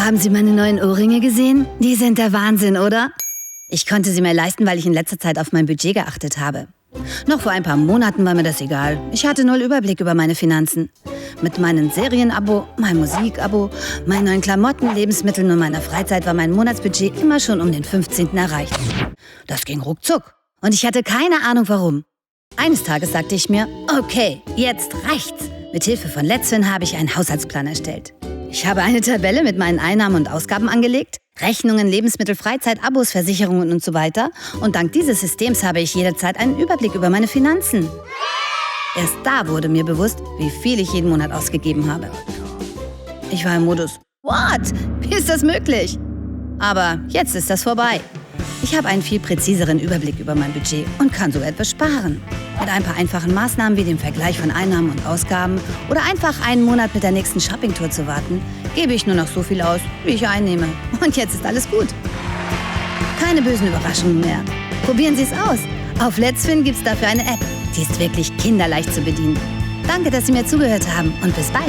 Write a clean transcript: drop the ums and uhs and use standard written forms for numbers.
Haben Sie meine neuen Ohrringe gesehen? Die sind der Wahnsinn, oder? Ich konnte sie mir leisten, weil ich in letzter Zeit auf mein Budget geachtet habe. Noch vor ein paar Monaten war mir das egal. Ich hatte null Überblick über meine Finanzen. Mit meinem Serienabo, meinem Musikabo, meinen neuen Klamotten, Lebensmitteln und meiner Freizeit war mein Monatsbudget immer schon um den 15. erreicht. Das ging ruckzuck. Und ich hatte keine Ahnung warum. Eines Tages sagte ich mir, okay, jetzt reicht's. Mit Hilfe von Let'sfin habe ich einen Haushaltsplan erstellt. Ich habe eine Tabelle mit meinen Einnahmen und Ausgaben angelegt, Rechnungen, Lebensmittel, Freizeit, Abos, Versicherungen und so weiter. Und dank dieses Systems habe ich jederzeit einen Überblick über meine Finanzen. Erst da wurde mir bewusst, wie viel ich jeden Monat ausgegeben habe. Ich war im Modus, what? Wie ist das möglich? Aber jetzt ist das vorbei. Ich habe einen viel präziseren Überblick über mein Budget und kann so etwas sparen. Mit ein paar einfachen Maßnahmen wie dem Vergleich von Einnahmen und Ausgaben oder einfach einen Monat mit der nächsten Shoppingtour zu warten, gebe ich nur noch so viel aus, wie ich einnehme. Und jetzt ist alles gut. Keine bösen Überraschungen mehr. Probieren Sie es aus. Auf Let'sfin gibt es dafür eine App. Die ist wirklich kinderleicht zu bedienen. Danke, dass Sie mir zugehört haben und bis bald.